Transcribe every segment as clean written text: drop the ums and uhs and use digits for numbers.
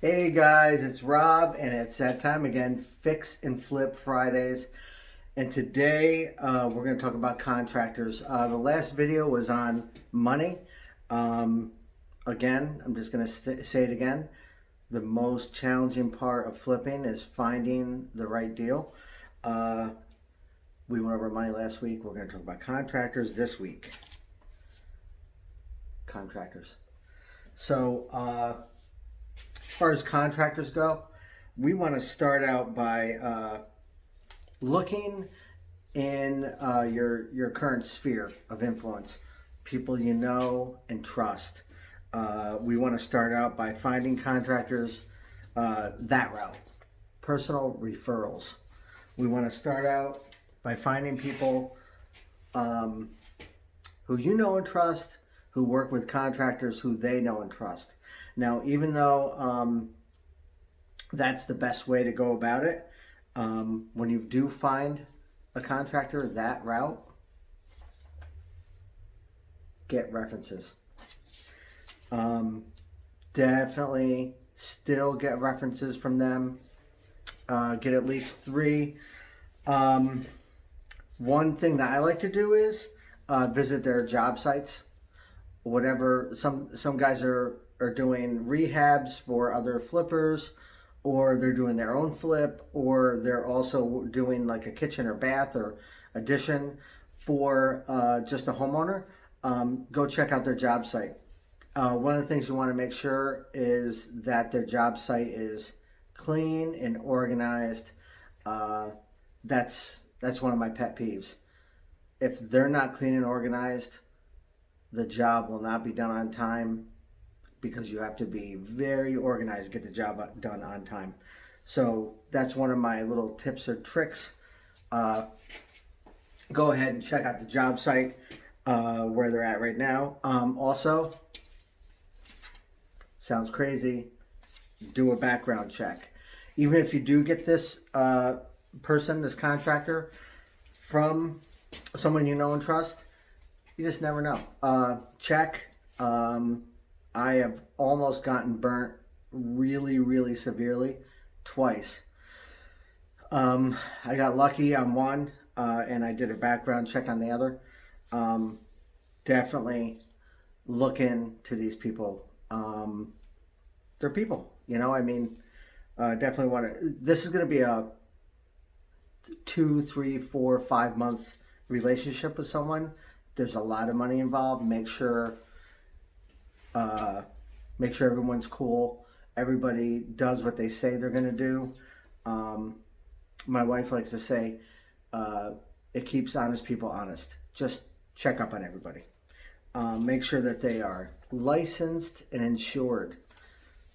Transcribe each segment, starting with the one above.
Hey guys, it's Rob, and it's that time again, Fix and Flip Fridays. And today we're going to talk about contractors. The last video was on money. Um, Again, I'm just going to say it again. The most challenging part of flipping is finding the right deal. We went over money last week. We're going to talk about contractors this week. Contractors. So, as far as contractors go, we want to start out by looking in your current sphere of influence, people you know and trust. We want to start out by finding contractors that route, personal referrals. We want to start out by finding people who you know and trust, who work with contractors who they know and trust. Now, even though that's the best way to go about it, when you do find a contractor that route, get references. Definitely still get references from them. Get at least 3. One thing that I like to do is visit their job sites. Whatever, some guys are doing rehabs for other flippers, or they're doing their own flip, or they're also doing like a kitchen or bath or addition for just a homeowner. Go check out their job site. One of the things you want to make sure is that their job site is clean and organized. That's one of my pet peeves. If they're not clean and organized, the job will not be done on time, because you have to be very organized to get the job done on time. So that's one of my little tips or tricks. Go ahead and check out the job site where they're at right now. Also, sounds crazy, do a background check. Even if you do get this this contractor, from someone you know and trust, you just never know. Check. I have almost gotten burnt really, really severely twice. I got lucky on one, and I did a background check on the other. Definitely look into these people. They're people, definitely want to. This is going to be a 2, 3, 4, 5 month relationship with someone. There's a lot of money involved. Make sure everyone's cool. Everybody does what they say they're going to do. My wife likes to say, it keeps honest people honest. Just check up on everybody. Make sure that they are licensed and insured.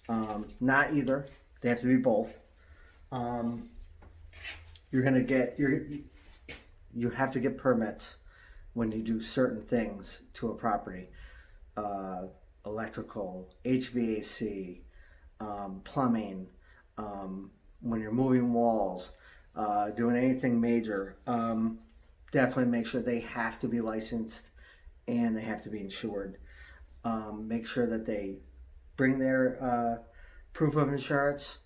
Not either. They have to be both. You have to get permits when you do certain things to a property. Electrical, HVAC, plumbing, when you're moving walls, doing anything major, definitely make sure they have to be licensed and they have to be insured. Make sure that they bring their proof of insurance,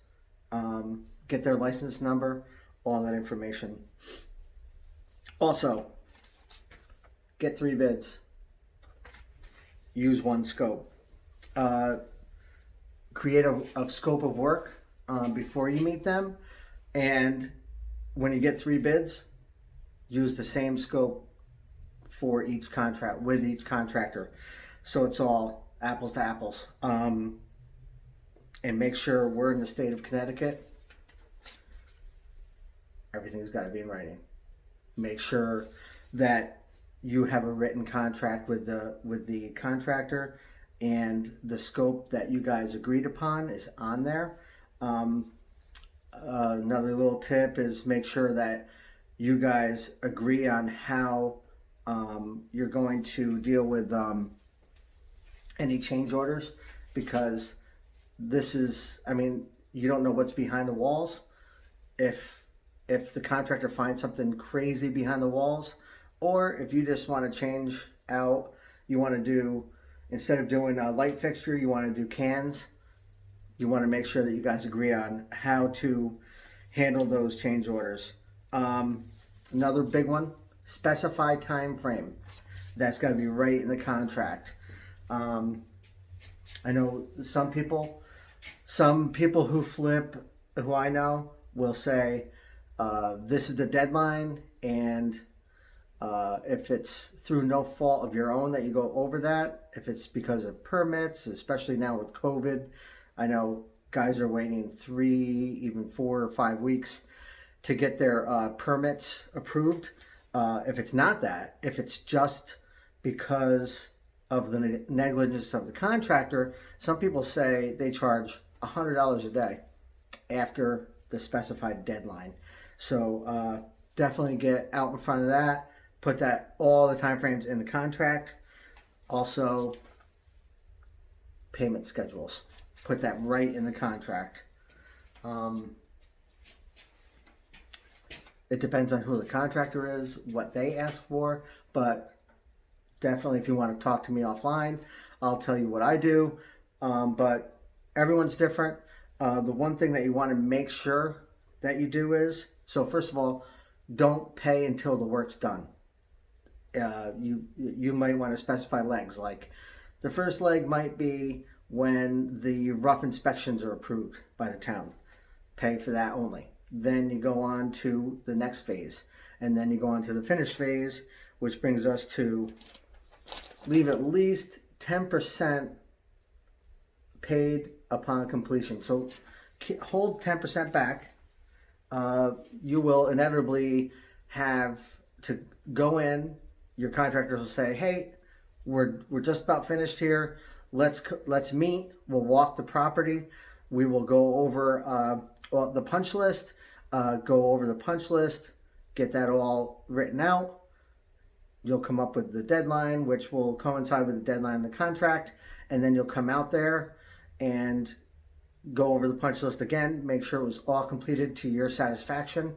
get their license number, all that information. Also, get 3 bids. Use one scope. Create a scope of work before you meet them, and when you get 3 bids, use the same scope for each contract with each contractor, so it's all apples to apples. And make sure we're in the state of Connecticut. Everything's got to be in writing. Make sure that you have a written contract with the contractor, and the scope that you guys agreed upon is on there. Another little tip is make sure that you guys agree on how you're going to deal with any change orders, because this is, you don't know what's behind the walls. If the contractor finds something crazy behind the walls, or if you just want to change out, you want to do, instead of doing a light fixture, you want to do cans, you want to make sure that you guys agree on how to handle those change orders. Another big one, specify time frame. That's got to be right in the contract. I know some people who flip, who I know, will say, this is the deadline, and if it's through no fault of your own that you go over that, if it's because of permits, especially now with COVID, I know guys are waiting 3, even 4 or 5 weeks to get their permits approved. If it's not that, if it's just because of the negligence of the contractor, some people say they charge $100 a day after the specified deadline. So definitely get out in front of that. Put that, all the time frames in the contract. Also, payment schedules. Put that right in the contract. It depends on who the contractor is, what they ask for, but definitely if you want to talk to me offline, I'll tell you what I do. But everyone's different. The one thing that you want to make sure that you do is, so first of all, don't pay until the work's done. You might want to specify legs. Like the first leg might be when the rough inspections are approved by the town. Pay for that only. Then you go on to the next phase, and then you go on to the finish phase, which brings us to leave at least 10% paid upon completion. So hold 10% back. You will inevitably have to go in. Your contractors will say, "Hey, we're just about finished here. Let's meet. We'll walk the property. We will go over the punch list. Go over the punch list. Get that all written out. You'll come up with the deadline, which will coincide with the deadline in the contract, and then you'll come out there and go over the punch list again. Make sure it was all completed to your satisfaction.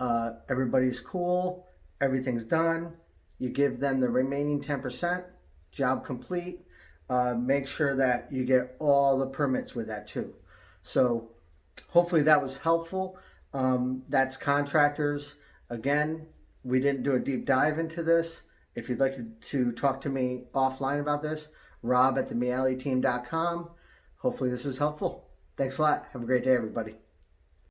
Everybody's cool. Everything's done. You give them the remaining 10%, job complete. Make sure that you get all the permits with that too. So hopefully that was helpful. That's Contractors. Again, we didn't do a deep dive into this. If you'd like to talk to me offline about this, rob@themealiteam.com. Hopefully this was helpful. Thanks a lot. Have a great day, everybody.